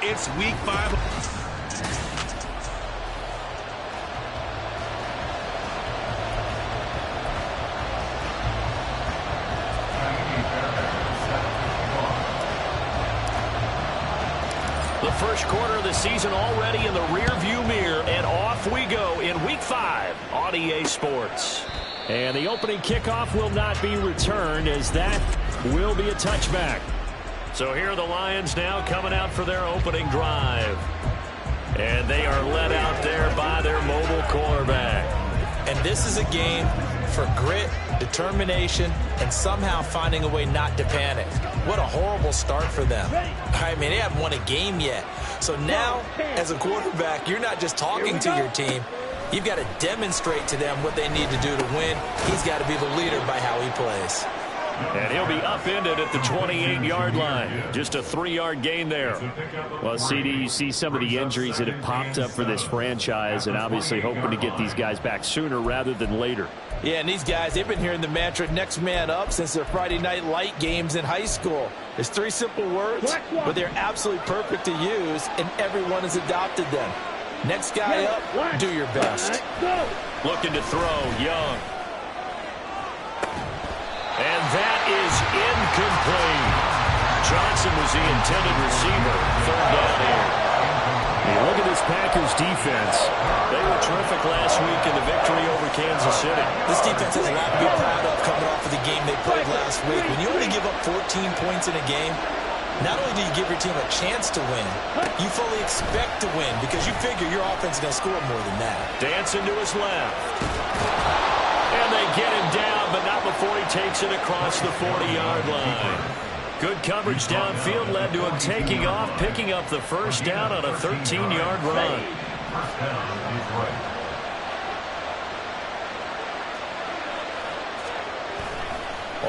It's week 5. The first quarter of the season already in the rearview mirror, and off we go in week 5 on EA Sports. And the opening kickoff will not be returned, as that will be a touchback. So here are the Lions now coming out for their opening drive. And they are led out there by their mobile quarterback. And this is a game for grit, determination, and somehow finding a way not to panic. What a horrible start for them. I mean, they haven't won a game yet. So now, as a quarterback, you're not just talking to your team. You've got to demonstrate to them what they need to do to win. He's got to be the leader by how he plays. And he'll be upended at the 28-yard line. Just a 3-yard gain there. Well, CD, you see some of the injuries that have popped up for this franchise, and obviously hoping to get these guys back sooner rather than later. Yeah, and these guys, they've been hearing the mantra next man up since their Friday night light games in high school. There's 3 simple words, but they're absolutely perfect to use, and everyone has adopted them. Next guy up, do your best. Looking to throw, Young. And that is incomplete. Johnson was the intended receiver. 3rd down here. Hey, look at this Packers defense. They were terrific last week in the victory over Kansas City. This defense has a lot to be proud of coming off of the game they played last week. When you only give up 14 points in a game, not only do you give your team a chance to win, you fully expect to win because you figure your offense is going to score more than that. Dancing to his left. And they get him down, but not before he takes it across the 40-yard line. Good coverage downfield led to him taking off, picking up the first down on a 13-yard run.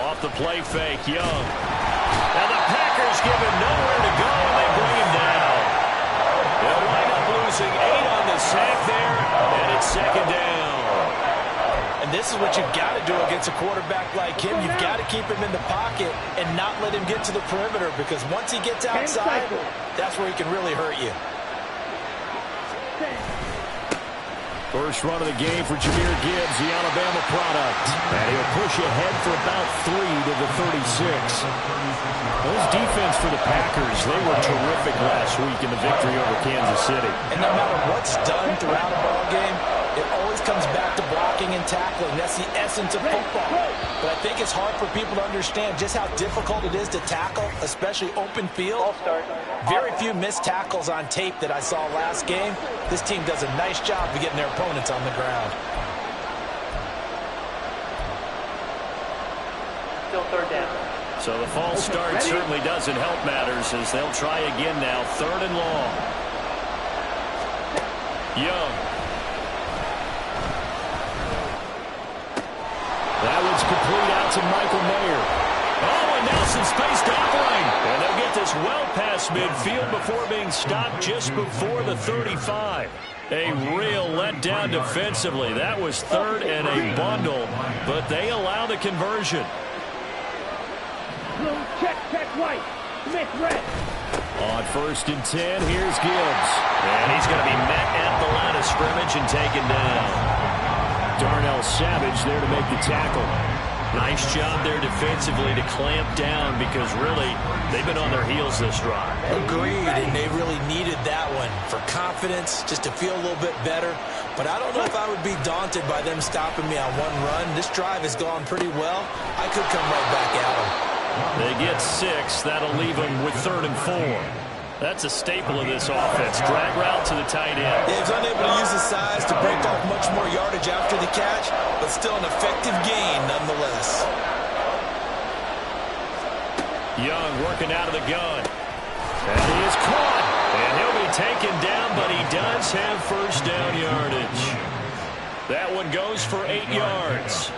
Off the play fake, Young. And the Packers give him nowhere to go, and they bring him down. They'll wind up losing 8 on the sack there, and it's 2nd down. And this is what you've got to do against a quarterback like him. You've got to keep him in the pocket and not let him get to the perimeter, because once he gets outside, that's where he can really hurt you. First run of the game for Jahmyr Gibbs, the Alabama product. And he'll push ahead for about 3 to the 36. Those defense for the Packers, they were terrific last week in the victory over Kansas City. And no matter what's done throughout a ball game, it always comes back to blocking and tackling. That's the essence of football. But I think it's hard for people to understand just how difficult it is to tackle, especially open field. Very few missed tackles on tape that I saw last game. This team does a nice job of getting their opponents on the ground. Still 3rd down. So the false start certainly doesn't help matters, as they'll try again now. 3rd and long. Young. That one's complete out to Michael Mayer. Oh, and Nelson spaced offering. And they'll get this well past midfield before being stopped just before the 35. A real letdown defensively. That was 3rd and a bundle, but they allow the conversion. Check, white. Smith, red. On 1st and 10, here's Gibbs. And he's going to be met at the line of scrimmage and taken down. Darnell Savage there to make the tackle. Nice job there defensively to clamp down, because really they've been on their heels this drive. Agreed, and they really needed that one for confidence, just to feel a little bit better. But I don't know if I would be daunted by them stopping me on one run. This drive has gone pretty well. I could come right back at them. They get 6. That'll leave them with 3rd and 4. That's a staple of this offense. Drag route to the tight end. Yeah, he's unable to use his size to break off much more yardage after the catch, but still an effective gain nonetheless. Young working out of the gun. And he is caught. And he'll be taken down, but he does have 1st down yardage. That one goes for 8 yards.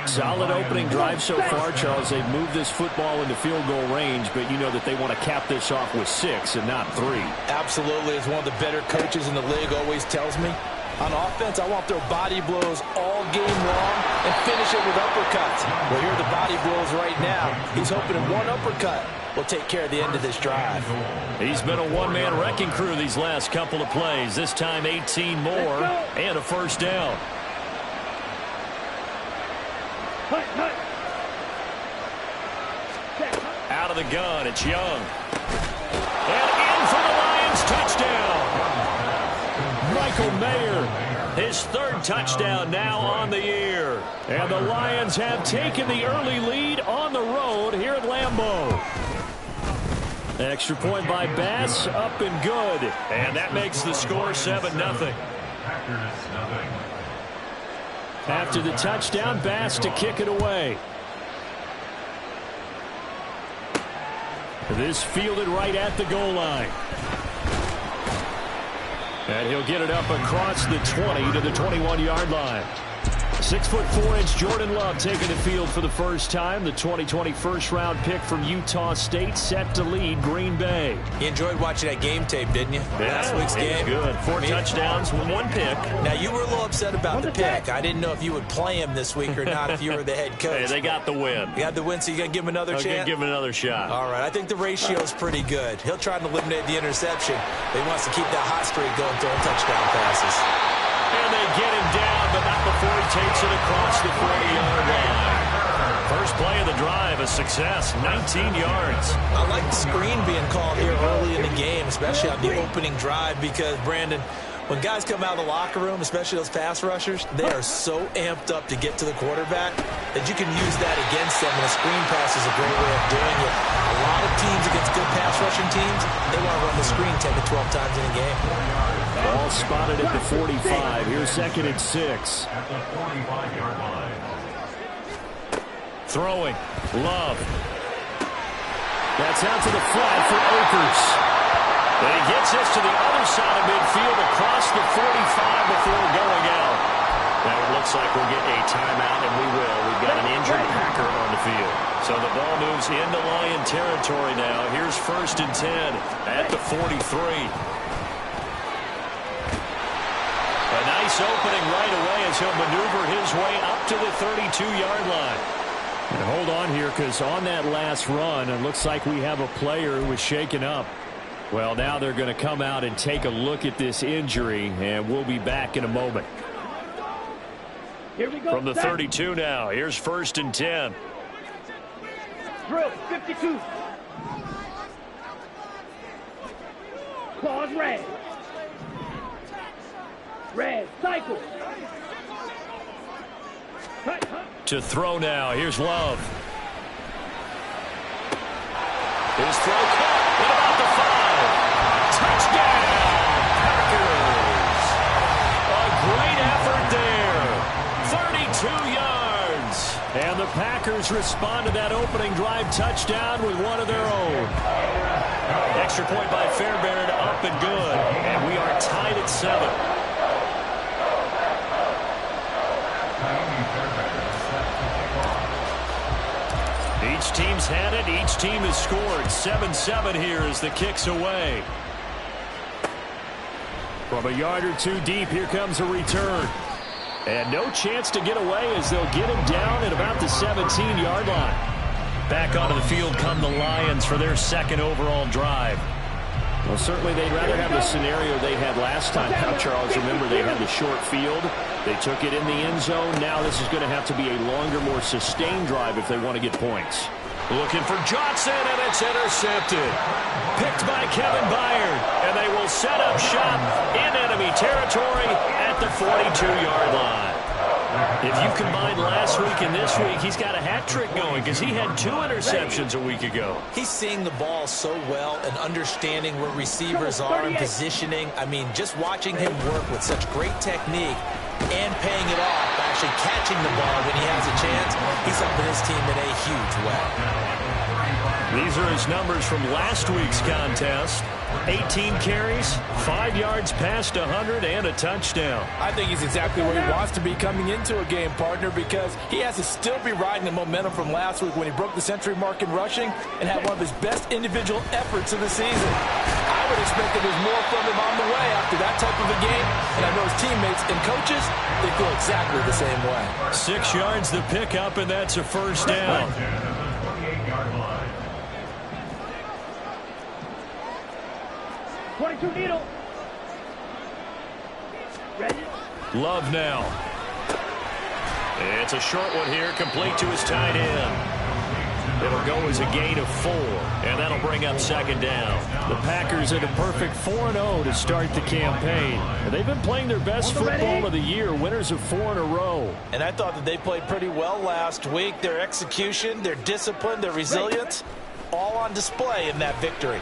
Solid opening drive so far, Charles. They've moved this football into field goal range, but you know that they want to cap this off with 6 and not 3. Absolutely. As one of the better coaches in the league always tells me, on offense, I want to throw body blows all game long and finish it with uppercuts. Well, here are the body blows right now. He's hoping that one uppercut will take care of the end of this drive. He's been a one-man wrecking crew these last couple of plays. This time 18 more and a first down. Out of the gun, it's Young. And in for the Lions, touchdown. Michael Mayer, his 3rd touchdown now on the year. And the Lions have taken the early lead on the road here at Lambeau. Extra point by Bass, up and good. And that makes the score 7-0. After the touchdown, Bass to kick it away. This fielded right at the goal line. And he'll get it up across the 20 to the 21-yard line. 6'4" Jordan Love taking the field for the first time. The 2020 first-round pick from Utah State set to lead Green Bay. You enjoyed watching that game tape, didn't you? Yeah, Last week's game. Good. 4 touchdowns, 1 pick. Now, you were a little upset about the pick. I didn't know if you would play him this week or not if you were the head coach. Hey, they got the win. You got the win, so you got to give him another chance? I'm going to give him another shot. All right. I think the ratio is pretty good. He'll try to eliminate the interception. But he wants to keep that hot streak going, throwing touchdown passes. And they get him down, but not before he takes it across the 40-yard line. First play of the drive, a success, 19 yards. I like the screen being called here early in the game, especially on the opening drive, because, Brandon, when guys come out of the locker room, especially those pass rushers, they are so amped up to get to the quarterback that you can use that against them, and a screen pass is a great way of doing it. A lot of teams against good pass rushing teams, they want to run the screen 10 to 12 times in a game. Ball spotted at the 45. Here's 2nd and 6. Throwing. Love. That's out to the flat for Akers. And he gets this to the other side of midfield across the 45 before going out. Now it looks like we'll get a timeout, and we will. We've got an injured Packer on the field. So the ball moves into Lion territory now. Here's 1st and 10 at the 43. A nice opening right away as he'll maneuver his way up to the 32-yard line. And hold on here, because on that last run, it looks like we have a player who was shaken up. Well, now they're going to come out and take a look at this injury, and we'll be back in a moment. Here we go. From the 32 now, here's 1st and 10. Drill, 52. Pause red. Red, cycle. To throw now, here's Love. His throw caught at about the 5. Touchdown, Packers. A great effort there. 32 yards. And the Packers respond to that opening drive touchdown with one of their own. Extra point by Fairbairn, up and good. And we are tied at 7. Each team's had it. Each team has scored. 7-7 here as the kick's away. From a yard or two deep, here comes a return. And no chance to get away as they'll get him down at about the 17-yard line. Back onto the field come the Lions for their 2nd overall drive. Well, certainly they'd rather have the scenario they had last time. Now, Charles, remember they had the short field. They took it in the end zone. Now this is going to have to be a longer, more sustained drive if they want to get points. Looking for Johnson, and it's intercepted. Picked by Kevin Byard, and they will set up shop in enemy territory at the 42-yard line. If you combine last week and this week, he's got a hat trick going because he had 2 interceptions a week ago. He's seeing the ball so well and understanding where receivers are and positioning. I mean, just watching him work with such great technique and paying it off by actually catching the ball when he has a chance, he's helping his team in a huge way. These are his numbers from last week's contest. 18 carries, 5 yards past 100, and a touchdown. I think he's exactly where he wants to be coming into a game, partner, because he has to still be riding the momentum from last week when he broke the century mark in rushing and had one of his best individual efforts of the season. I would expect that there's more from him on the way after that type of a game, and I know his teammates and coaches, they feel exactly the same way. 6 yards the pickup, and that's a first down. 22 needle. Ready? Love now. It's a short one here, complete to his tight end. It'll go as a gain of 4, and that'll bring up second down. The Packers at a perfect 4-0 to start the campaign. They've been playing their best football of the year, winners of 4 in a row. And I thought that they played pretty well last week. Their execution, their discipline, their resilience, all on display in that victory.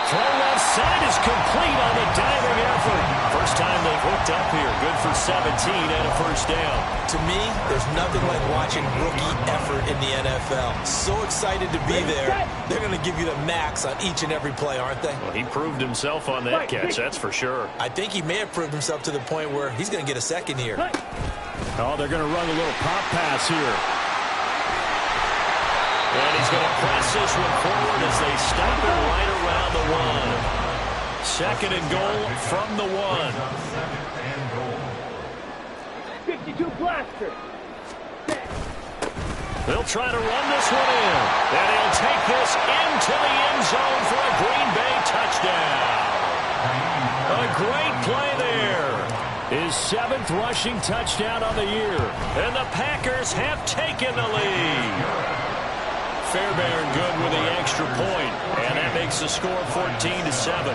Throw left side is complete on the diving effort. First time they've hooked up here. Good for 17 and a first down. To me, there's nothing like watching rookie effort in the NFL. So excited to be there. They're going to give you the max on each and every play, aren't they? Well, he proved himself on that catch, that's for sure. I think he may have proved himself to the point where he's going to get a second here. Oh, they're going to run a little pop pass here. And he's going to press this one forward as they stop it right around the 1. Second and goal from the 1. 52 blaster. They'll try to run this one in. And he'll take this into the end zone for a Green Bay touchdown. A great play there. His 7th rushing touchdown on the year. And the Packers have taken the lead. Fairbairn good with the extra point, and that makes the score 14-7.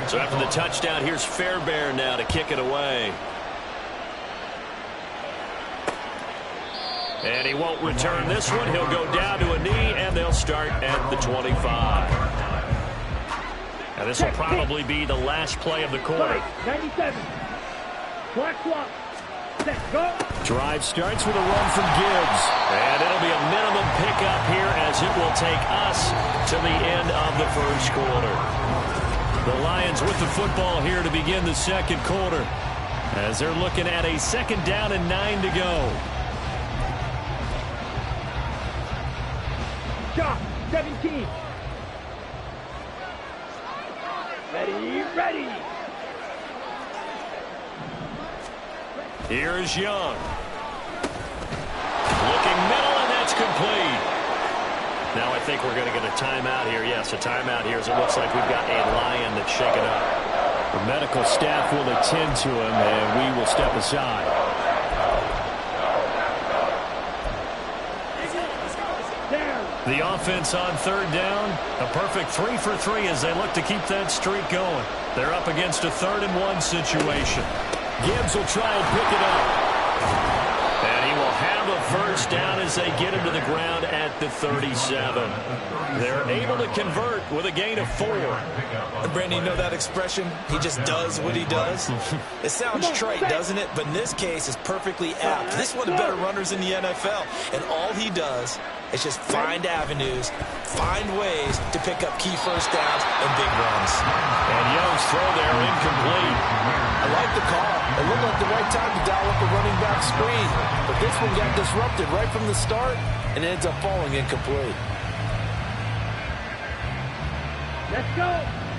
So after the touchdown, here's Fairbairn now to kick it away. And he won't return this one. He'll go down to a knee, and they'll start at the 25. Now this will probably be the last play of the quarter. 97. Black swap. Go. Drive starts with a run from Gibbs. And it'll be a minimum pickup here as it will take us to the end of the first quarter. The Lions with the football here to begin the second quarter as they're looking at a second down and 9 to go. Shot. 17. Ready. Here's Young. Looking middle, and that's complete. Now I think we're going to get a timeout here. Yes, a timeout here as it looks like we've got a Lion that's shaken up. The medical staff will attend to him, and we will step aside. The offense on third down, a perfect 3 for 3 as they look to keep that streak going. They're up against a 3rd and 1 situation. Gibbs will try and pick it up. And he will have a first down as they get him to the ground at the 37. They're able to convert with a gain of 4. And Brandon, you know that expression? He just does what he does. It sounds trite, doesn't it? But in this case, it's perfectly apt. This is one of the better runners in the NFL. And all he does is just find avenues, find ways to pick up key first downs and big runs. And Young's throw there incomplete. I like the call. It looked like the right time to dial up a running back screen. But this one got disrupted right from the start and it ends up falling incomplete. Let's go.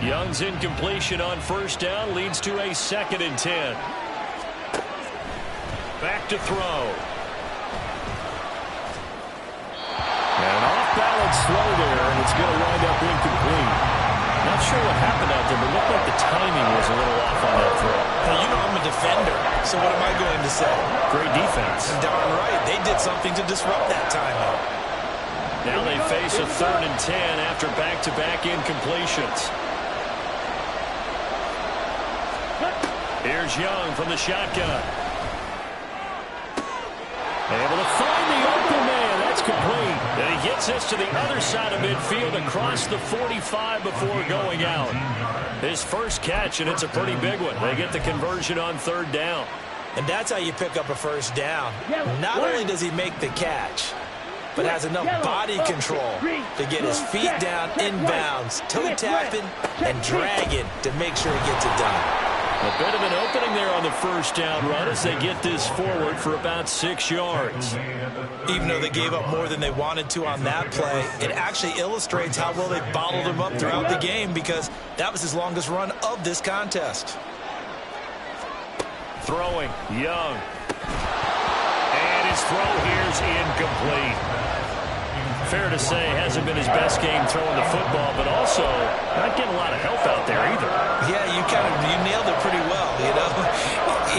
Young's incompletion on first down leads to a 2nd and 10. Back to throw. An off-balance throw there, and it's going to wind up incomplete. Not sure what happened out there, but it looked like the timing was a little off on that throw. Now, you know I'm a defender, so what am I going to say? Great defense. Darn right. They did something to disrupt that timeout. Now they face a 3rd and 10 after back-to-back incompletions. Here's Young from the shotgun. Able to find the open man. That's complete. And he gets this to the other side of midfield across the 45 before going out. His first catch, and it's a pretty big one. They get the conversion on 3rd down. And that's how you pick up a first down. Not only does he make the catch, but has enough body control to get his feet down inbounds, toe tapping and dragging to make sure he gets it done. A bit of an opening there on the first down run as they get this forward for about 6 yards. Even though they gave up more than they wanted to on that play, it actually illustrates how well they bottled him up throughout the game, because that was his longest run of this contest. Throwing, Young. And his throw here's incomplete. Fair to say, hasn't been his best game throwing the football, but also not getting a lot of help out there either. Yeah, you nailed it pretty well, you know.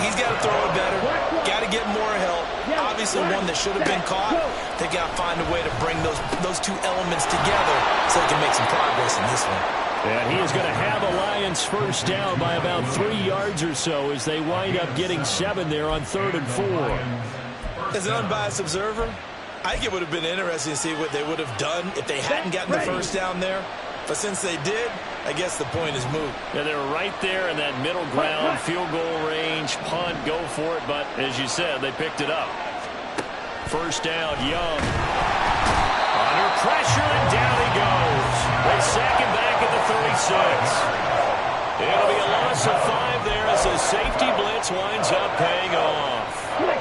He's got to throw it better, got to get more help. Obviously one that should have been caught. They got to find a way to bring those two elements together so they can make some progress in this one. And he is going to have a Lions first down by about 3 yards or so as they wind up getting 7 there on 3rd and 4. As an unbiased observer, I think it would have been interesting to see what they would have done if they hadn't gotten the first down there. But since they did, I guess the point is moot. Yeah, they were right there in that middle ground, field goal range, punt, go for it. But as you said, they picked it up. First down, Young. Under pressure, and down he goes. They sack him back at the 36. It'll be a loss of 5 there as the safety blitz winds up paying off.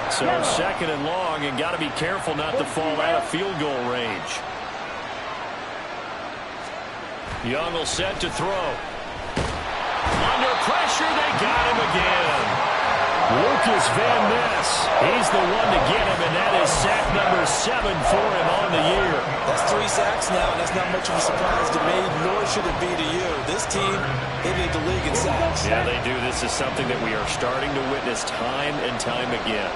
So 2nd and long, and got to be careful not to fall out of field goal range. Young will set to throw. Under pressure, they got him again. Lucas Van Ness, he's the one to get him, and that is sack number 7 for him on the year. That's 3 sacks now, and that's not much of a surprise to me, nor should it be to you. This team, they lead the league in sacks. Yeah, they do. This is something that we are starting to witness time and time again.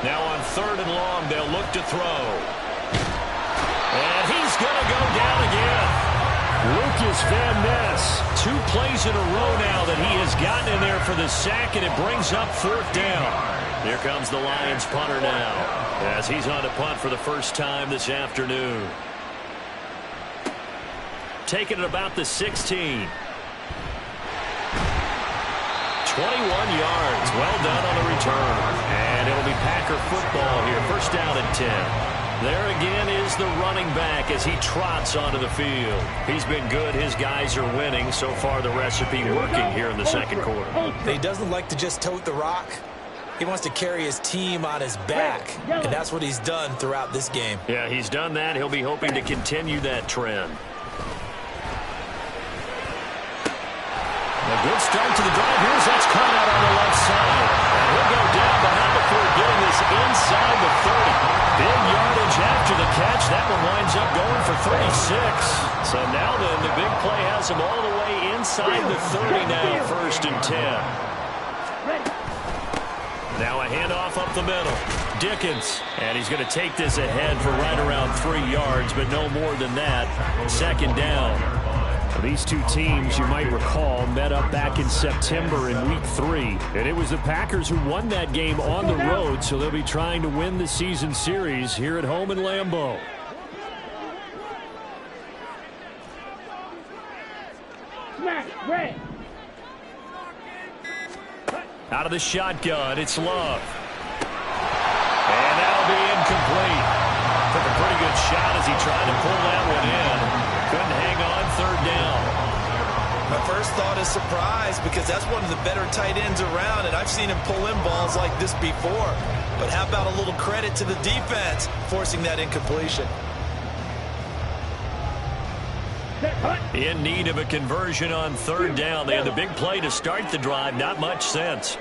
Now on 3rd and long, they'll look to throw. And he's going to go down again. Lucas Van Ness, 2 plays in a row now that he has gotten in there for the sack, and it brings up 4th down. Here comes the Lions punter now as he's on to punt for the first time this afternoon. Taking it about the 16. 21 yards. Well done on the return. And it'll be Packer football here. First down and 10. There again is the running back as he trots onto the field. He's been good. His guys are winning. So far, the recipe working here in the 2nd quarter. He doesn't like to just tote the rock. He wants to carry his team on his back, and that's what he's done throughout this game. Yeah, he's done that. He'll be hoping to continue that trend. A good start to the drive. Here's that's caught out on the left side. And he'll go down, but not before getting this inside the 30. Big yardage after the catch. That one winds up going for 36. So now then, the big play has him all the way inside the 30 now, 1st and 10. Now a handoff up the middle. Dickens. And he's going to take this ahead for right around 3 yards, but no more than that. 2nd down. These two teams, you might recall, met up back in September in Week 3. And it was the Packers who won that game on the road, so they'll be trying to win the season series here at home in Lambeau. Out of the shotgun, it's Love. And that'll be incomplete. Took a pretty good shot as he tried to pull that one in. Couldn't hang on, 3rd down. My first thought is surprise, because that's one of the better tight ends around, and I've seen him pull in balls like this before. But how about a little credit to the defense forcing that incompletion? In need of a conversion on 3rd down. They had the big play to start the drive. Not much sense.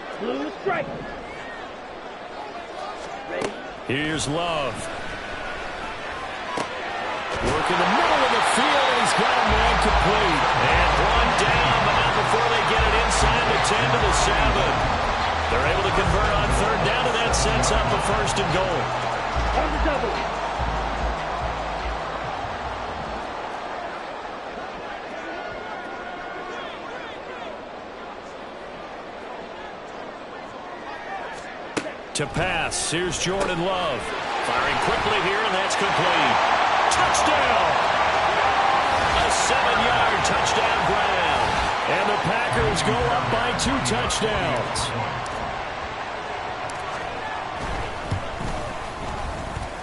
Here's Love. Working the middle of the field, and he's got a man complete. And one down, but not before they get it inside the 10 to the 7. They're able to convert on 3rd down, and that sets up a 1st and goal. On the double. To pass, here's Jordan Love. Firing quickly here, and that's complete. Touchdown! A 7-yard touchdown grab. And the Packers go up by 2 touchdowns.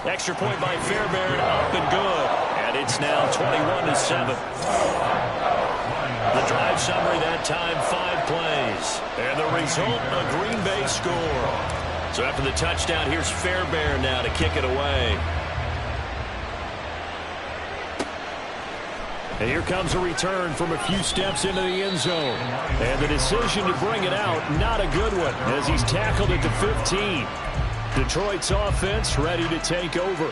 Extra point by Fairbairn, up and good. And it's now 21-7. The drive summary that time, 5 plays. And the result, a Green Bay score. So after the touchdown, here's Fairbairn now to kick it away. And here comes a return from a few steps into the end zone. And the decision to bring it out, not a good one, as he's tackled at the 15. Detroit's offense ready to take over.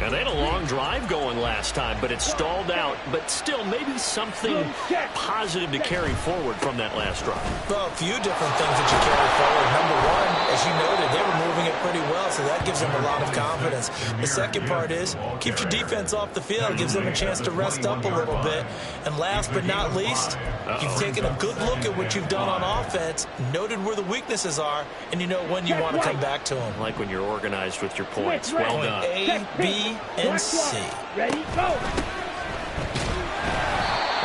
And they had a long drive going last time, but it stalled out. But still, maybe something positive to carry forward from that last drive. Well, a few different things that you carry forward. Number one, as you noted, they were moving it pretty well, so that gives them a lot of confidence. The second part is, keeps your defense off the field, gives them a chance to rest up a little bit. And last but not least, you've taken a good look at what you've done on offense, noted where the weaknesses are, and you know when you want to come back to them. Like when you're organized with your points. Well done. A, B, and C. Ready, go.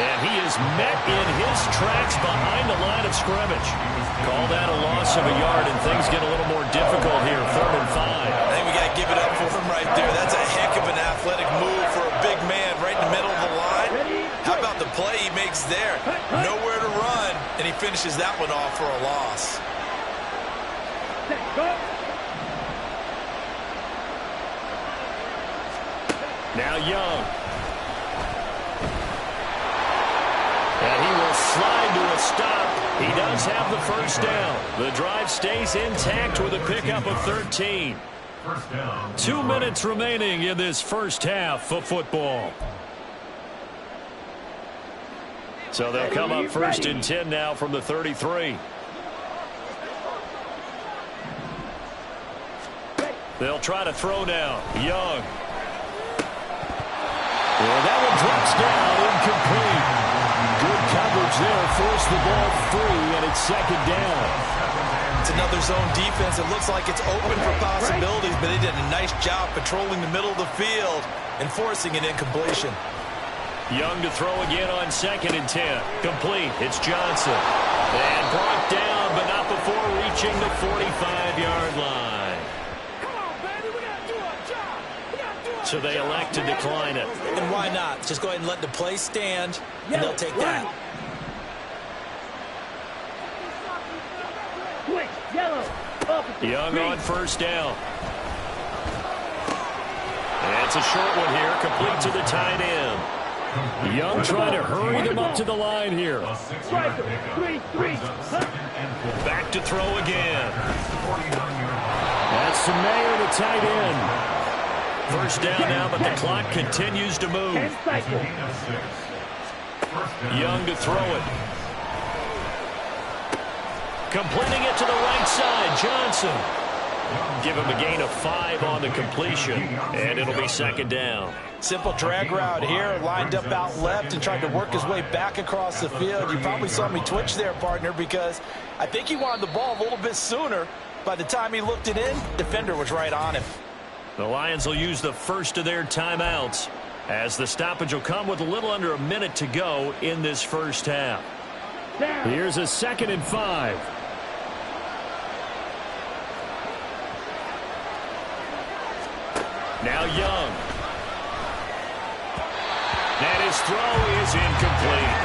And he is met in his tracks behind the line of scrimmage. Call that a loss of a yard, and things get a little more difficult here. 3rd and 5. I think we got to give it up for him right there. That's a heck of an athletic move for a big man right in the middle of the line. How about the play he makes there? Nowhere to run, and he finishes that one off for a loss. Set, go. Now Young. And he will slide to a stop. He does have the first down. The drive stays intact with a pickup of 13. 2 minutes remaining in this first half of football. So they'll come up 1st and 10 now from the 33. They'll try to throw now. Young. Well, that one drops down, incomplete. Good coverage there, forced the ball free, and it's 2nd down. It's another zone defense. It looks like it's open for possibilities, but they did a nice job patrolling the middle of the field and forcing an incompletion. Young to throw again on 2nd and 10. Complete. It's Johnson. And brought down, but not before reaching the 45-yard line. So they elect to decline it. And why not? Just go ahead and let the play stand, and they'll take that. Young on 1st down. And it's a short one here, complete to the tight end. Young trying to hurry them up to the line here. Back to throw again. That's Sm0k, the tight end. 1st down now, but the clock continues to move. Young to throw it. Completing it to the right side, Johnson. Give him a gain of 5 on the completion, and it'll be 2nd down. Simple drag route here, lined up out left and tried to work his way back across the field. You probably saw me twitch there, partner, because I think he wanted the ball a little bit sooner. By the time he looked it in, defender was right on him. The Lions will use the first of their timeouts, as the stoppage will come with a little under a minute to go in this first half. Here's a 2nd and 5. Now Young. And his throw is incomplete.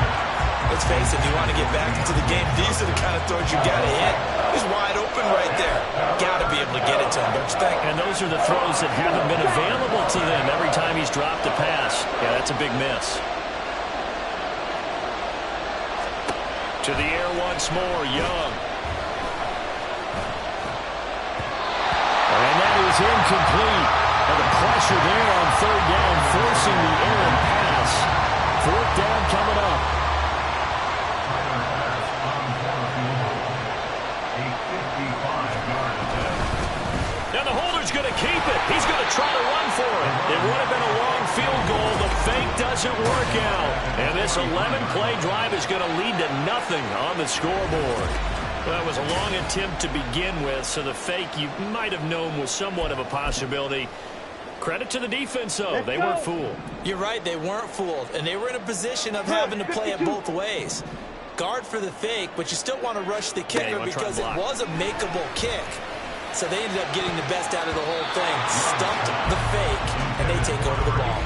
Let's face it, if you want to get back into the game, these are the kind of throws you got to hit. He's wide open right there. Got to be able to get it to him, don't you think? And those are the throws that haven't been available to them every time he's dropped a pass. Yeah, that's a big miss. To the air once more, Young. And that is incomplete. And the pressure there on 3rd down, forcing the errant pass. 4th down coming up. Now the holder's going to keep it. He's going to try to run for it. It would have been a long field goal. The fake doesn't work out. And this 11-play drive is going to lead to nothing on the scoreboard. Well, it was a long attempt to begin with, so the fake you might have known was somewhat of a possibility. Credit to the defense, though. They weren't fooled. You're right, they weren't fooled. And they were in a position of having to play it both ways. Guard for the fake, but you still want to rush the kicker because it was a makeable kick. So they ended up getting the best out of the whole thing. Stumped the fake, and they take over the ball.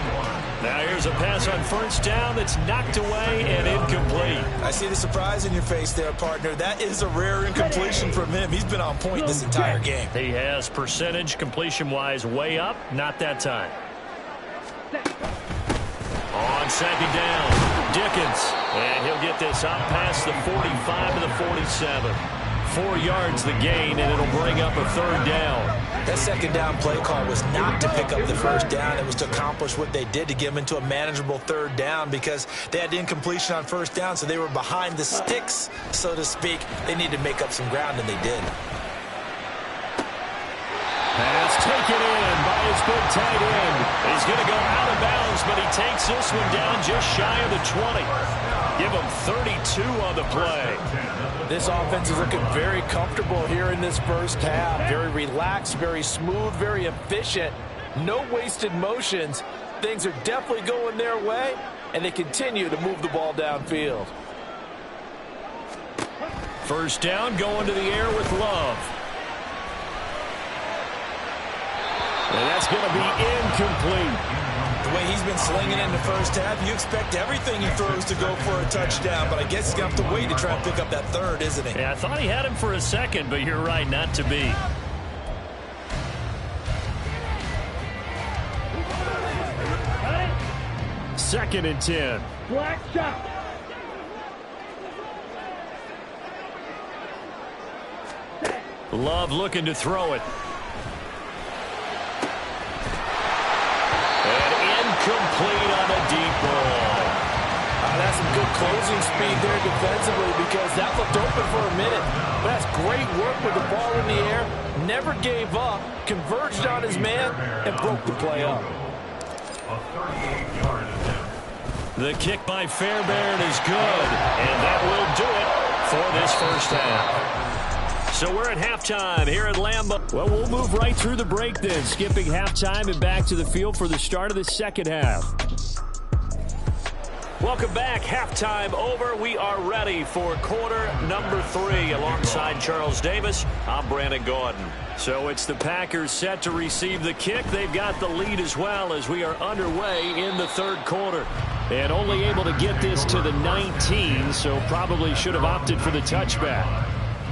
Now here's a pass on first down that's knocked away and incomplete. I see the surprise in your face there, partner. That is a rare incompletion from him. He's been on point this entire game. He has percentage completion-wise way up. Not that time. On second down, Dickens. And he'll get this out past the 45 to the 47. 4 yards the gain, and it'll bring up a third down. That second down play call was not to pick up the first down. It was to accomplish what they did, to get them into a manageable third down, because they had incompletion on first down, so they were behind the sticks, so to speak. They needed to make up some ground, and they did. Pass taken in by his big tight end. He's going to go out of bounds, but he takes this one down just shy of the 20. Give him 32 on the play. This offense is looking very comfortable here in this first half. Very relaxed, very smooth, very efficient. No wasted motions. Things are definitely going their way, and they continue to move the ball downfield. First down, going to the air with Love. And that's going to be incomplete. The way he's been slinging in the first half, you expect everything he throws to go for a touchdown, but I guess he's going to have to wait to try and pick up that third, isn't he? Yeah, I thought he had him for a second, but you're right, not to be. Second and 10. Black shot. Love looking to throw it. Complete on a deep ball. That's some good closing speed there defensively, because that looked open for a minute. But that's great work with the ball in the air. Never gave up, converged on his man, and broke the play up. The kick by Fairbairn is good, and that will do it for this first half. So we're at halftime here at Lambeau. Well, we'll move right through the break then, skipping halftime and back to the field for the start of the second half. Welcome back. Halftime over. We are ready for quarter number 3. Alongside Charles Davis, I'm Brandon Gordon. So it's the Packers set to receive the kick. They've got the lead as well as we are underway in the third quarter. And only able to get this to the 19, so probably should have opted for the touchback.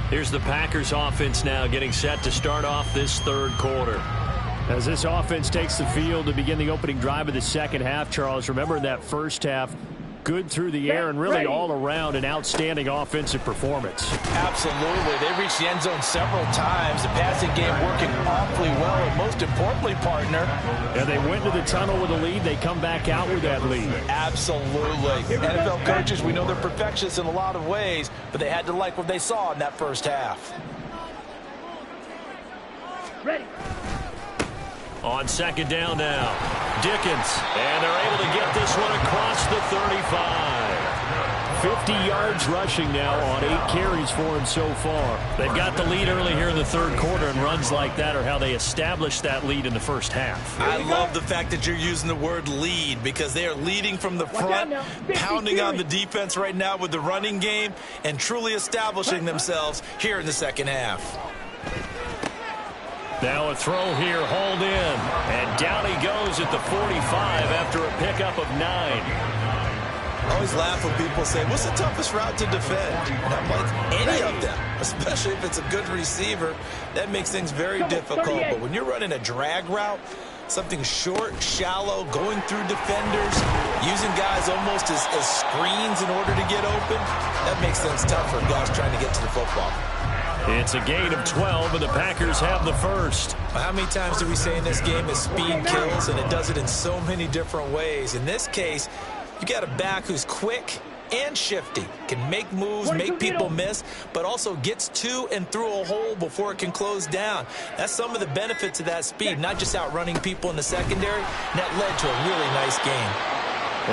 Here's the Packers offense now getting set to start off this third quarter. As this offense takes the field to begin the opening drive of the second half, Charles, remember in that first half, good through the air and really all around an outstanding offensive performance. Absolutely. They reached the end zone several times. The passing game working awfully well, and most importantly, partner. Yeah, they went to the tunnel with a lead. They come back out with that lead. Absolutely. NFL coaches, we know they're perfectionists in a lot of ways, but they had to like what they saw in that first half. Ready. On second down now, Dickens, and they're able to get this one across the 35. 50 yards rushing now on 8 carries for him so far. They've got the lead early here in the third quarter, and runs like that are how they established that lead in the first half. I love the fact that you're using the word lead, because they are leading from the front, pounding on the defense right now with the running game, and truly establishing themselves here in the second half. Now a throw here, hauled in, and down he goes at the 45 after a pickup of 9. I always laugh when people say, what's the toughest route to defend? And I'm like, any of them, especially if it's a good receiver. That makes things very difficult. But when you're running a drag route, something short, shallow, going through defenders, using guys almost as screens in order to get open, that makes things tough for guys trying to get to the football. It's a gain of 12, and the Packers have the first. How many times do we say in this game that speed kills, and it does it in so many different ways? In this case, you got a back who's quick and shifty, can make moves, make people miss, but also gets to and through a hole before it can close down. That's some of the benefits of that speed, not just outrunning people in the secondary. And that led to a really nice game.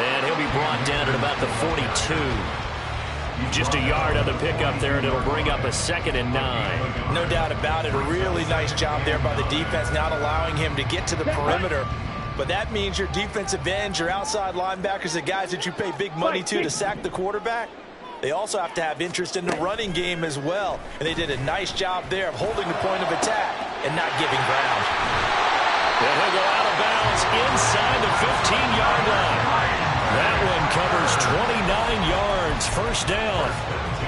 And he'll be brought down at about the 42. Just a yard on the pickup there, and it'll bring up a 2nd and 9. No doubt about it. A really nice job there by the defense, not allowing him to get to the perimeter. But that means your defensive ends, your outside linebackers, the guys that you pay big money to sack the quarterback, they also have to have interest in the running game as well. And they did a nice job there of holding the point of attack and not giving ground. And he'll go out of bounds inside the 15-yard line. That one covers 29 yards, first down.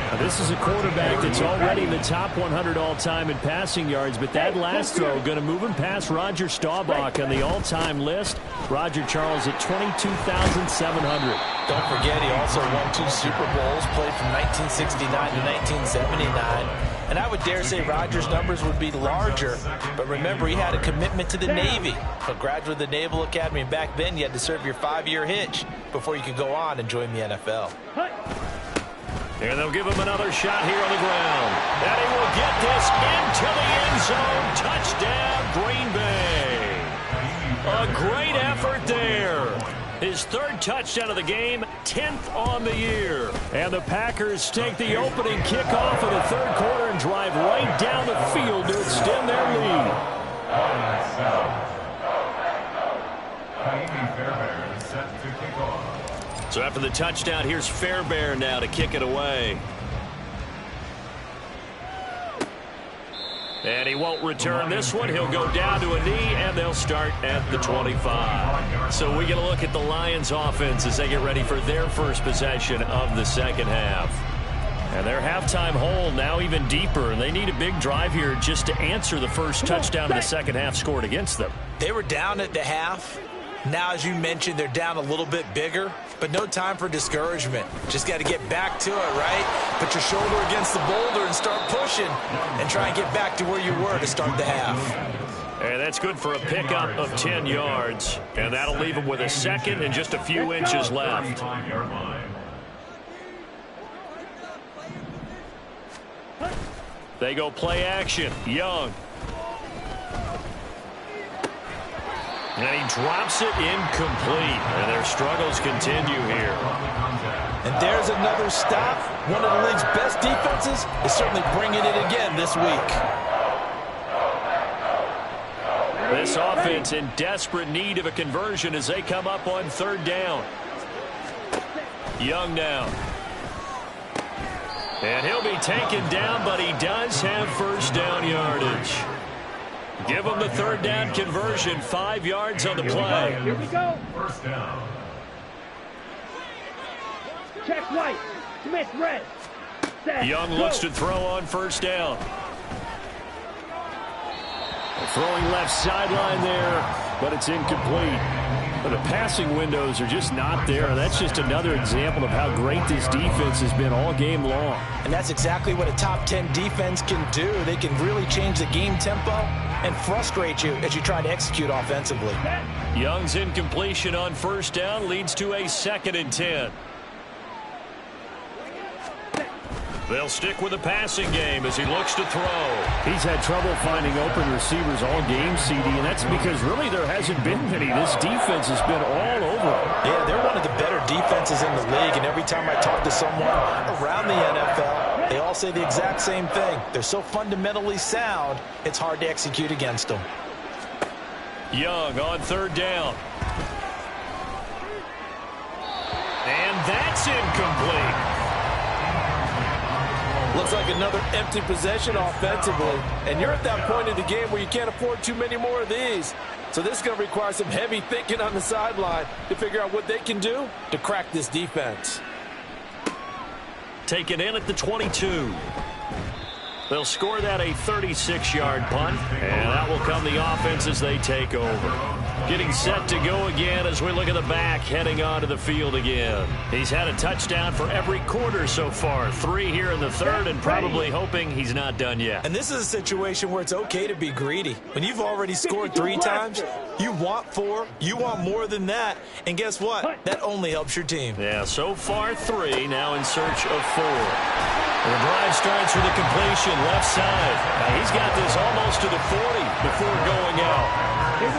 Now, this is a quarterback that's already in the top 100 all-time in passing yards, but that last throw going to move him past Roger Staubach on the all-time list. Roger Charles at 22,700. Don't forget, he also won 2 Super Bowls, played from 1969 to 1979. And I would dare say Rodgers' numbers would be larger. But remember, he had a commitment to the Navy. A graduate of the Naval Academy. And back then, you had to serve your 5-year hitch before you could go on and join the NFL. And they'll give him another shot here on the ground. And he will get this into the end zone. Touchdown, Green Bay. A great effort there. His 3rd touchdown of the game, 10th on the year. And the Packers take the opening kickoff of the 3rd quarter and drive right down the field to extend their lead. So after the touchdown, here's Fairbairn now to kick it away. And he won't return this one. He'll go down to a knee, and they'll start at the 25. So we get a look at the Lions offense as they get ready for their first possession of the second half. And their halftime hole now even deeper, and they need a big drive here just to answer the first touchdown of the second half scored against them. They were down at the half. Now, as you mentioned, they're down a little bit bigger, but no time for discouragement. Just got to get back to it, right? Put your shoulder against the boulder and start pushing and try and get back to where you were to start the half. And that's good for a pickup of 10 yards. And that'll leave them with a second and just a few inches left. They go play action. Young. And he drops it incomplete. And their struggles continue here. And there's another stop. One of the league's best defenses is certainly bringing it again this week. This offense in desperate need of a conversion as they come up on 3rd down. Young now. And he'll be taken down, but he does have first down yardage. Give him the 3rd down conversion, 5 yards on the play. Here we go. First down. Check white. Smith red. Set. Young looks to throw on first down. Throwing left sideline there, but it's incomplete. But the passing windows are just not there. That's just another example of how great this defense has been all game long. And that's exactly what a top 10 defense can do. They can really change the game tempo and frustrate you as you try to execute offensively. Young's incompletion on first down leads to a 2nd and 10. They'll stick with the passing game as he looks to throw. He's had trouble finding open receivers all game, CD, and that's because really there hasn't been many. This defense has been all over. Yeah, they're one of the better defenses in the league, and every time I talk to someone around the NFL, they all say the exact same thing. They're so fundamentally sound, it's hard to execute against them. Young on 3rd down. And that's incomplete. Looks like another empty possession offensively. And you're at that point in the game where you can't afford too many more of these. So this is going to require some heavy thinking on the sideline to figure out what they can do to crack this defense. Taken in at the 22. They'll score that a 36-yard punt, and that will come the offense as they take over. Getting set to go again as we look at the back, heading onto the field again. He's had a touchdown for every quarter so far. 3 here in the 3rd, and probably hoping he's not done yet. And this is a situation where it's okay to be greedy. When you've already scored 3 times, you want 4, you want more than that. And guess what? That only helps your team. Yeah, so far 3, now in search of 4. And the drive starts with a completion left side. Now he's got this almost to the 40 before going out.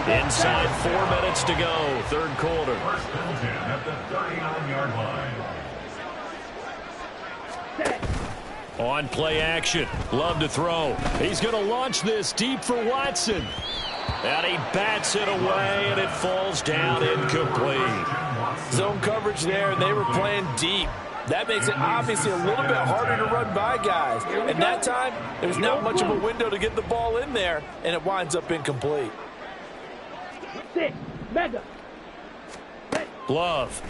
Inside 4 minutes to go, 3rd quarter. First and 10 at the 39-yard line. On play action, love to throw. He's going to launch this deep for Watson. And he bats it away, and it falls down incomplete. Zone coverage there, and they were playing deep. That makes it obviously a little bit harder to run by guys. And that time, there's not much of a window to get the ball in there, and it winds up incomplete. Mega. Love.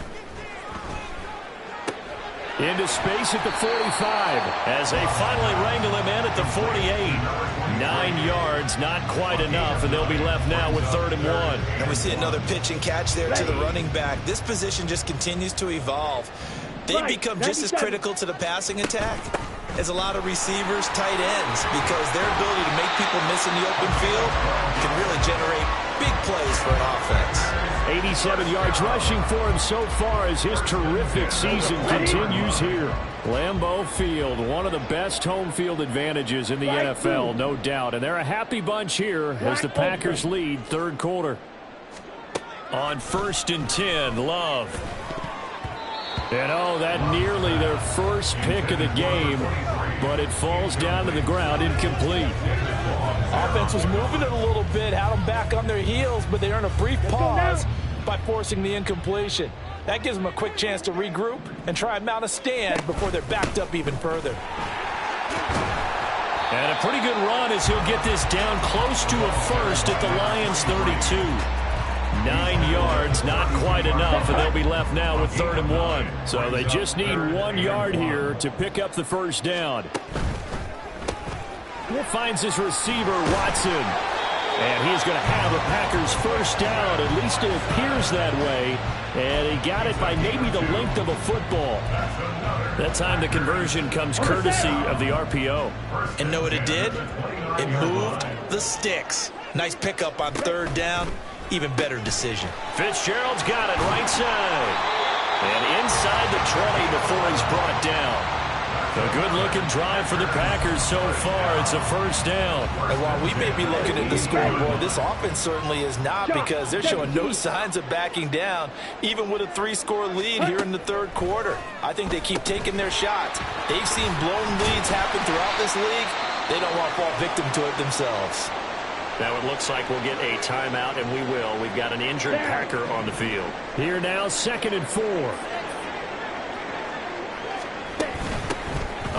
Into space at the 45 as they finally wrangle him in at the 48. 9 yards, not quite enough, and they'll be left now with 3rd and 1. And we see another pitch and catch there to the running back. This position just continues to evolve. They become just as critical to the passing attack as a lot of receivers, tight ends, because their ability to make people miss in the open field can really generate big plays for an offense. 87 yards rushing for him so far as his terrific season continues here. Lambeau Field, one of the best home field advantages in the NFL, no doubt. And they're a happy bunch here as the Packers lead 3rd quarter. On 1st and 10, Love. And oh, that nearly their first pick of the game, but it falls down to the ground incomplete. Offense was moving it a little bit, had them back on their heels, but they earn a brief pause by forcing the incompletion. That gives them a quick chance to regroup and try and mount a stand before they're backed up even further. And a pretty good run as he'll get this down close to a first at the Lions' 32. 9 yards, not quite enough, and they'll be left now with 3rd and 1. So they just need 1 yard here to pick up the first down. Finds his receiver, Watson. And he's going to have a Packers first down. At least it appears that way. And he got it by maybe the length of a football. That time the conversion comes courtesy of the RPO. And know what it did? It moved the sticks. Nice pickup on 3rd down. Even better decision. Fitzgerald's got it right side. And inside the 20 before he's brought down. A good-looking drive for the Packers so far. It's a first down. And while we may be looking at the scoreboard, this offense certainly is not, because they're showing no signs of backing down, even with a 3-score lead here in the 3rd quarter. I think they keep taking their shots. They've seen blown leads happen throughout this league. They don't want to fall victim to it themselves. Now it looks like we'll get a timeout, and we will. We've got an injured Packer on the field. Here now, 2nd and 4.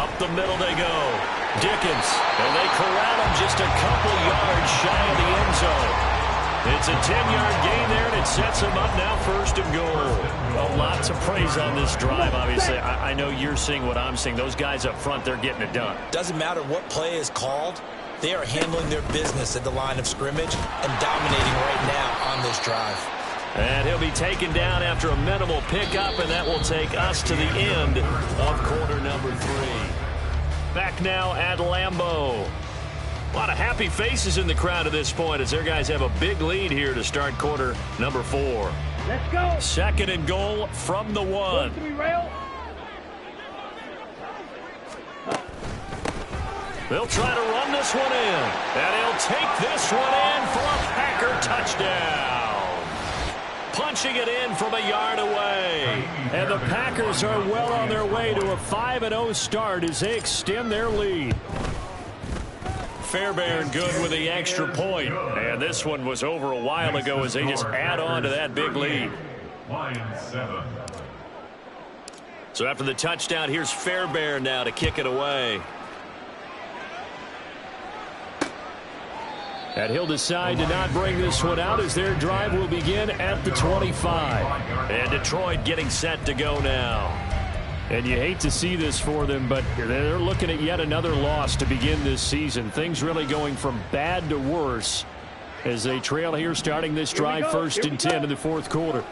Up the middle they go. Dickens. And they corral him just a couple yards shy of the end zone. It's a 10-yard gain there, and it sets him up now 1st and goal. Lots of praise on this drive, obviously. I know you're seeing what I'm seeing. Those guys up front, they're getting it done. Doesn't matter what play is called. They are handling their business at the line of scrimmage and dominating right now on this drive. And he'll be taken down after a minimal pickup, and that will take us to the end of quarter number 3. Back now at Lambeau. A lot of happy faces in the crowd at this point as their guys have a big lead here to start quarter number 4. Let's go. 2nd and goal from the 1. They'll try to run this one in. And he'll take this one in for a Packer touchdown. Punching it in from a yard away. And the Packers are well on their way to a 5-0 start as they extend their lead. Fairbairn good with the extra point. And this one was over a while ago as they just add on to that big lead. So after the touchdown, here's Fairbairn now to kick it away. And he'll decide to not bring this one out as their drive will begin at the 25. And Detroit getting set to go now. And you hate to see this for them, but they're looking at yet another loss to begin this season. Things really going from bad to worse as they trail here starting this drive 1st and 10 in the 4th quarter.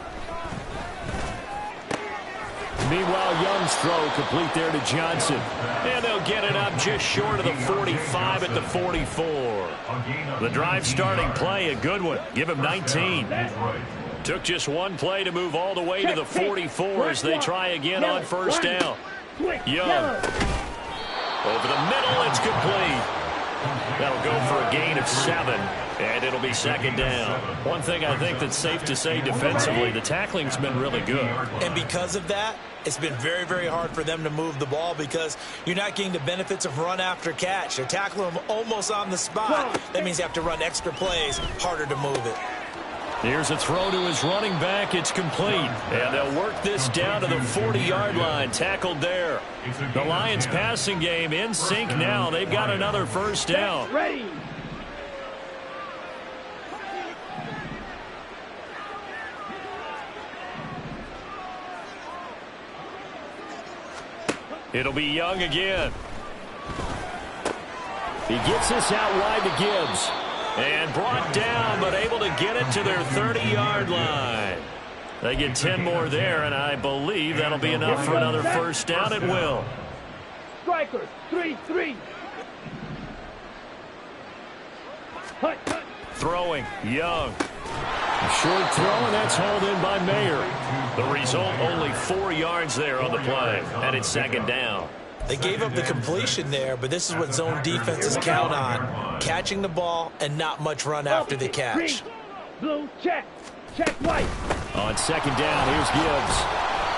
Meanwhile, Young's throw complete there to Johnson. And they'll get it up just short of the 45 at the 44. The drive starting play, a good one. Give him 19. Took just one play to move all the way to the 44 as they try again on 1st down. Young. Over the middle, it's complete. That'll go for a gain of 7. And it'll be 2nd down. One thing I think that's safe to say defensively, the tackling's been really good. And because of that, it's been very, very hard for them to move the ball because you're not getting the benefits of run after catch. They're tackling them almost on the spot. That means you have to run extra plays, harder to move it. Here's a throw to his running back. It's complete. And they'll work this down to the 40-yard line. Tackled there. The Lions passing game in sync now. They've got another first down. Ready. It'll be Young again. He gets this out wide to Gibbs. And brought down, but able to get it to their 30-yard line. They get 10 more there, and I believe that'll be enough for another first down. It will. Strikers, 3-3. Throwing, Young. A short throw, and that's hauled in by Mayer. The result, only 4 yards there on the play, and it's second down. They gave up the completion there, but this is what zone defenses count on. Catching the ball and not much run after the catch. Blue, check. Check white. On second down, here's Gibbs.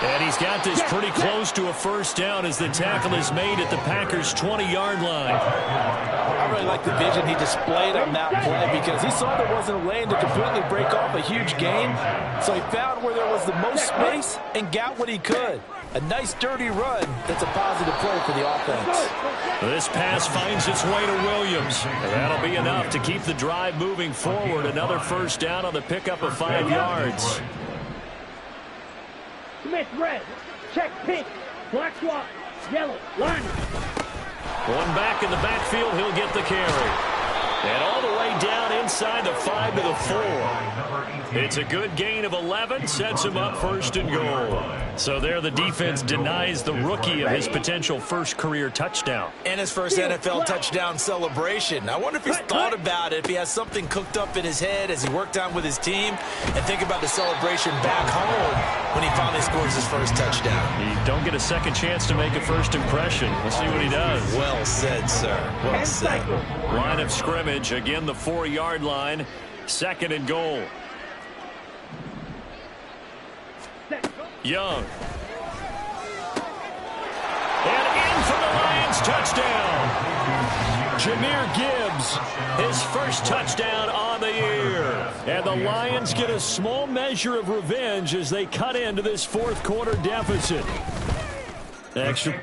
And he's got this pretty close to a first down as the tackle is made at the Packers' 20-yard line. I really like the vision he displayed on that play because he saw there wasn't a lane to completely break off a huge gain. So he found where there was the most space and got what he could. A nice dirty run. That's a positive play for the offense. This pass finds its way to Williams. And that'll be enough to keep the drive moving forward. Another first down on the pickup of 5 yards. Smith, red. Check, pink. Black swap. Yellow. Line. One back in the backfield. He'll get the carry. And all the way down inside the 5 to the 4. It's a good gain of 11. Sets him up first and goal. So there the defense denies the rookie of his potential first career touchdown. And his first NFL touchdown celebration. I wonder if he's thought about it, if he has something cooked up in his head as he worked on with his team, and think about the celebration back home when he finally scores his first touchdown. You don't get a second chance to make a first impression. We'll see what he does. Well said, sir. Well said. Line of scrimmage. Again, the 4-yard line. Second and goal. Young. And in for the Lions touchdown. Jahmyr Gibbs, his first touchdown on the year. And the Lions get a small measure of revenge as they cut into this fourth quarter deficit. Extra.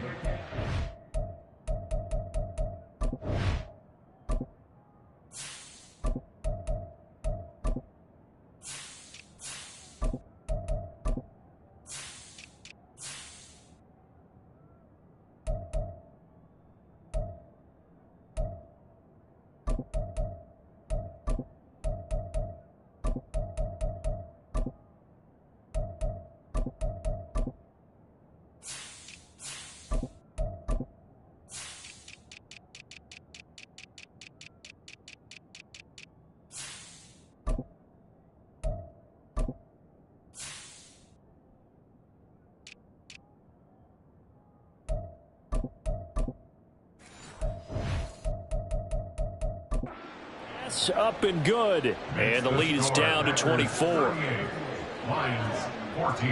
Up and good. And the lead is down to 24. Lions 14.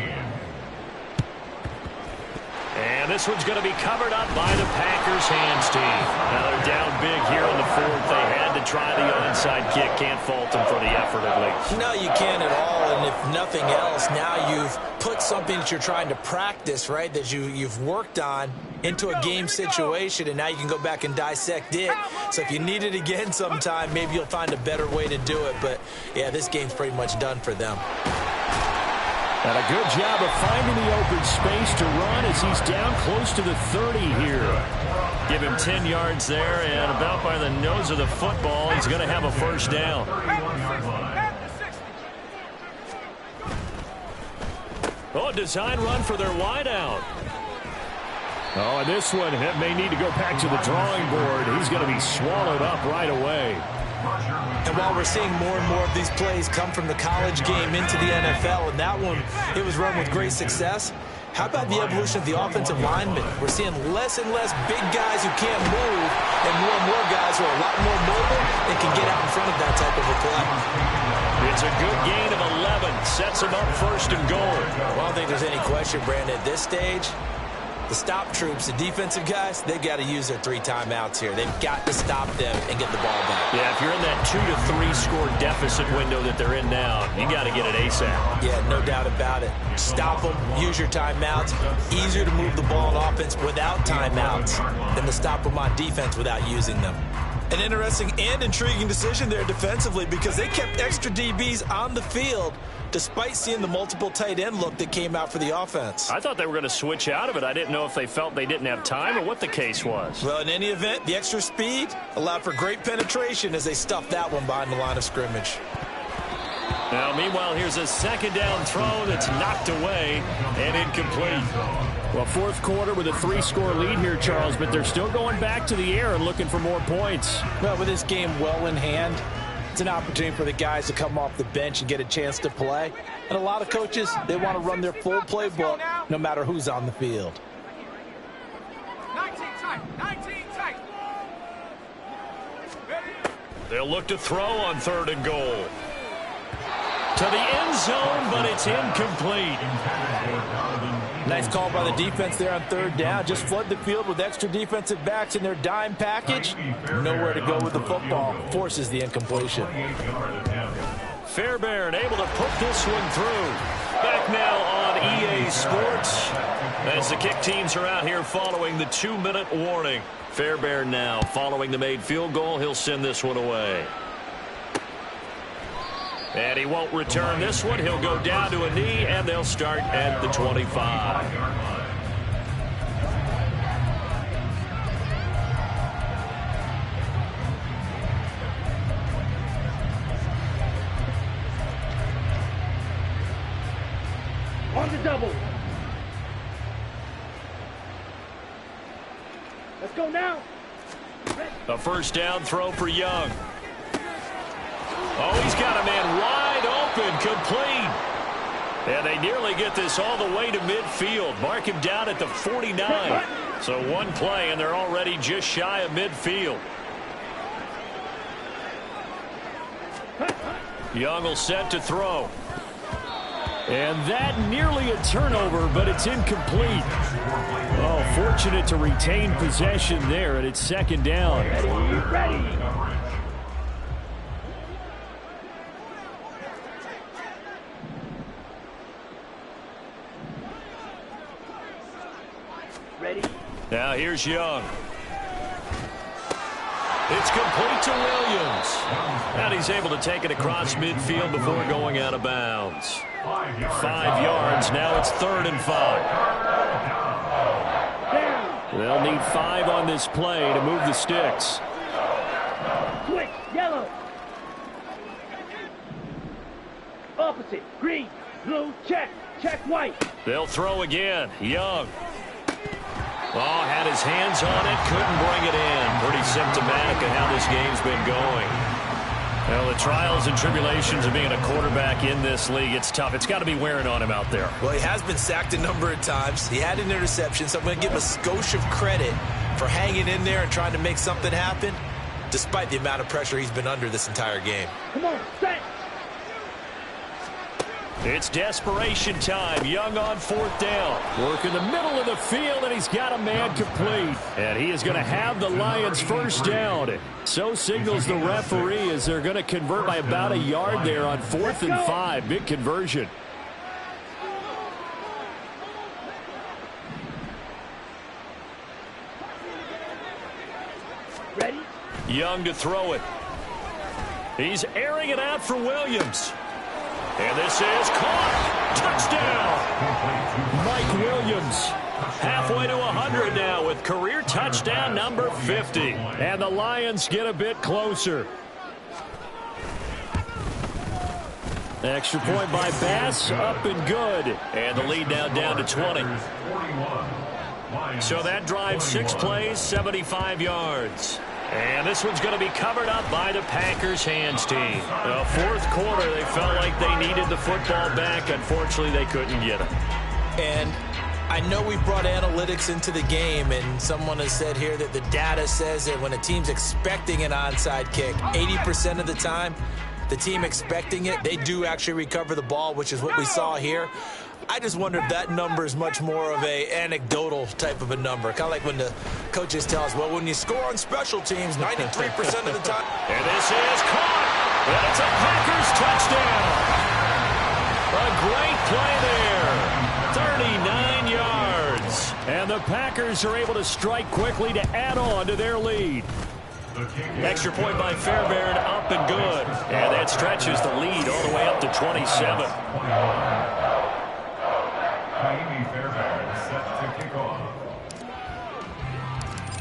And this one's going to be covered up by the Packers hands team. Now they're down big here on the fourth. They had to try the onside kick. Can't fault them for the effort at least. No, you can't at all. And if nothing else, now you've put something that you're trying to practice, right, that you've worked on into a game situation, and now you can go back and dissect it. So if you need it again sometime, maybe you'll find a better way to do it. But, yeah, this game's pretty much done for them. And a good job of finding the open space to run as he's down close to the 30 here. Give him 10 yards there, and about by the nose of the football, he's going to have a first down. Oh, design run for their wideout. Oh, and this one may need to go back to the drawing board. He's going to be swallowed up right away. And while we're seeing more and more of these plays come from the college game into the NFL, and that one, it was run with great success, how about the evolution of the offensive linemen? We're seeing less and less big guys who can't move and more guys who are a lot more mobile and can get out in front of that type of a play. It's a good gain of 11. Sets him up first and goal. Well, I don't think there's any question, Brandon, at this stage, The stop troops, the defensive guys, they got to use their 3 timeouts here. They've got to stop them and get the ball back. Yeah, if you're in that 2 to 3 score deficit window that they're in now, you got to get it ASAP. Yeah, no doubt about it. Stop them, use your timeouts. Easier to move the ball on offense without timeouts than to stop them on defense without using them. An interesting and intriguing decision there defensively because they kept extra DBs on the field despite seeing the multiple tight end look that came out for the offense. I thought they were going to switch out of it. I didn't know if they felt they didn't have time or what the case was. Well, in any event, the extra speed allowed for great penetration as they stuffed that one behind the line of scrimmage. Now, meanwhile, here's a second down throw that's knocked away and incomplete. Well, fourth quarter with a 3-score lead here, Charles, but they're still going back to the air and looking for more points. Well, with this game well in hand, it's an opportunity for the guys to come off the bench and get a chance to play. And a lot of coaches, they want to run their full playbook no matter who's on the field. 19 tight. They'll look to throw on 3rd and goal. To the end zone, but it's incomplete. Nice call by the defense there on 3rd down. Just flood the field with extra defensive backs in their dime package. Nowhere to go with the football. Forces the incompletion. Fairbairn able to put this one through. Back now on EA Sports as the kick teams are out here following the 2-minute warning. Fairbairn now following the made field goal. He'll send this one away. And he won't return this one. He'll go down to a knee, and they'll start at the 25. On the double. Let's go now. A first down throw for Young. Oh, he's got a man wide open, complete. And they nearly get this all the way to midfield. Mark him down at the 49. So one play, and they're already just shy of midfield. Young will set to throw. And that nearly a turnover, but it's incomplete. Oh, fortunate to retain possession there, and it's 2nd down. Ready. Now here's Young. It's complete to Williams. And he's able to take it across midfield before going out of bounds. 5 yards. Now it's 3rd and 5. They'll need 5 on this play to move the sticks. Switch, yellow. Opposite, green, blue, check white. They'll throw again. Young. Oh, had his hands on it, couldn't bring it in. Pretty symptomatic of how this game's been going. Well, the trials and tribulations of being a quarterback in this league, it's tough. It's got to be wearing on him out there. Well, he has been sacked a number of times. He had an interception, so I'm going to give him a skosh of credit for hanging in there and trying to make something happen, despite the amount of pressure he's been under this entire game. Come on, set. It's desperation time. Young on 4th down. Work in the middle of the field, and he's got a man complete. And he is going to have the Lions first down. So signals the referee as they're going to convert by about a yard there on 4th and 5. Big conversion. Ready? Young to throw it. He's airing it out for Williams. And this is caught. Touchdown. Mike Williams halfway to 100 now with career touchdown number 50. And the Lions get a bit closer. Extra point by Bass, up and good. And the lead now down to 20. So that drives 6 plays, 75 yards. And this one's going to be covered up by the Packers hands team. The 4th quarter, they felt like they needed the football back. Unfortunately, they couldn't get it. And I know we brought analytics into the game, and someone has said here that the data says that when a team's expecting an onside kick, 80% of the time, the team expecting it, they do actually recover the ball, which is what we saw here. I just wonder if that number is much more of a anecdotal type of a number. Kind of like when the coaches tell us, well, when you score on special teams, 93% of the time. And this is caught. And it's a Packers touchdown. A great play there. 39 yards. And the Packers are able to strike quickly to add on to their lead. Extra point by Fairbairn, up and good. And that stretches the lead all the way up to 27.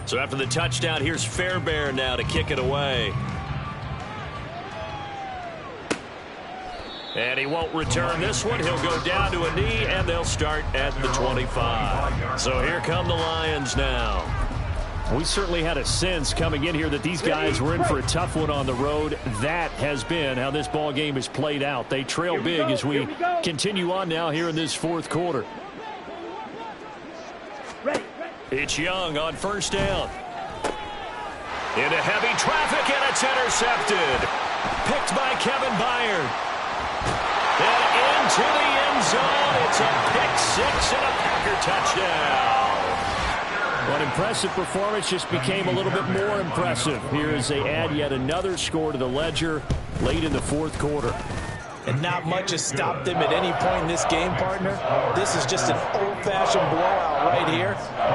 So after the touchdown, here's Fairbairn now to kick it away. And he won't return this one. He'll go down to a knee, and they'll start at the 25. So here come the Lions now. We certainly had a sense coming in here that these guys were in for a tough one on the road. That has been how this ball game has played out. They trail big as we continue on now here in this fourth quarter. It's Young on first down. Into heavy traffic, and it's intercepted. Picked by Kevin Byard. And into the end zone. It's a pick six and a Packer touchdown. An impressive performance just became a little bit more impressive here as they add yet another score to the ledger late in the fourth quarter. And not much has stopped them at any point in this game, partner. This is just an old-fashioned blowout right here.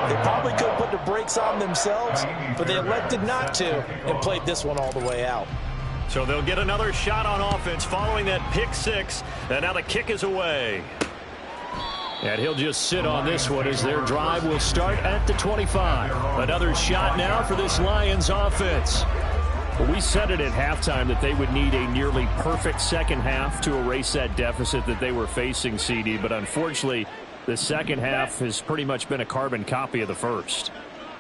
They probably could have put the brakes on themselves, but they elected not to and played this one all the way out. So they'll get another shot on offense following that pick six, and now the kick is away. And he'll just sit on this one as their drive will start at the 25. Another shot now for this Lions offense. Well, we said it at halftime that they would need a nearly perfect second half to erase that deficit that they were facing, CD. But unfortunately, the second half has pretty much been a carbon copy of the first.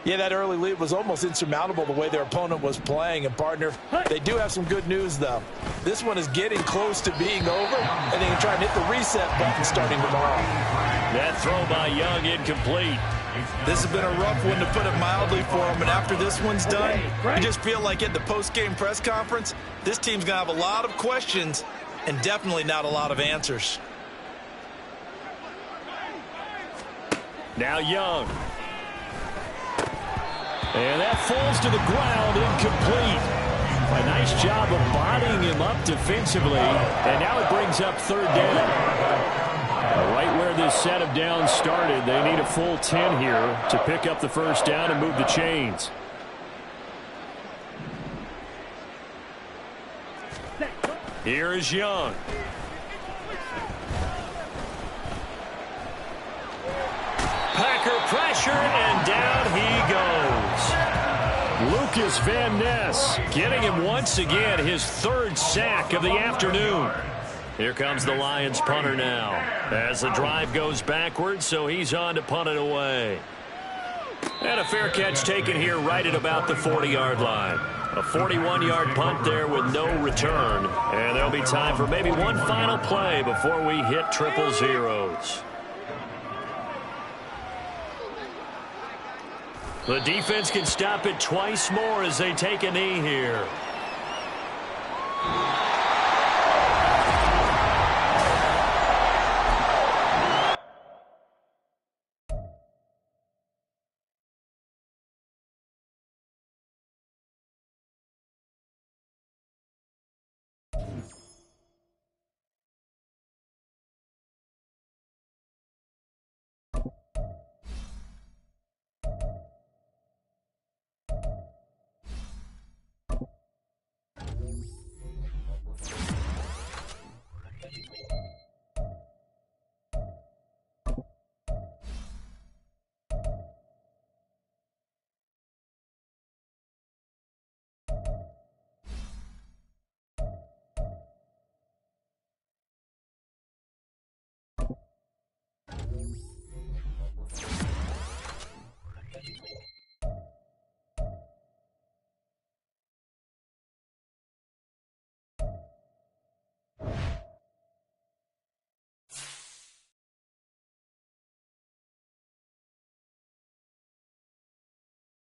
Yeah, that early lead was almost insurmountable the way their opponent was playing. And, partner, they do have some good news, though. This one is getting close to being over, and they can try and hit the reset button starting tomorrow. That throw by Young incomplete. This has been a rough one, to put it mildly, for them. And after this one's done, you just feel like at the post-game press conference, this team's going to have a lot of questions and definitely not a lot of answers. Now Young. And that falls to the ground, incomplete. A nice job of bodying him up defensively. And now it brings up third down. Right where this set of downs started, they need a full 10 here to pick up the first down and move the chains. Here is Young. Packer pressure, and down he goes. Lucas Van Ness getting him once again his third sack of the afternoon. Here comes the Lions punter now as the drive goes backwards, so he's on to punt it away. And a fair catch taken here right at about the 40-yard line. A 41-yard punt there with no return. And there'll be time for maybe one final play before we hit triple zeros. The defense can stop it twice more as they take a knee here.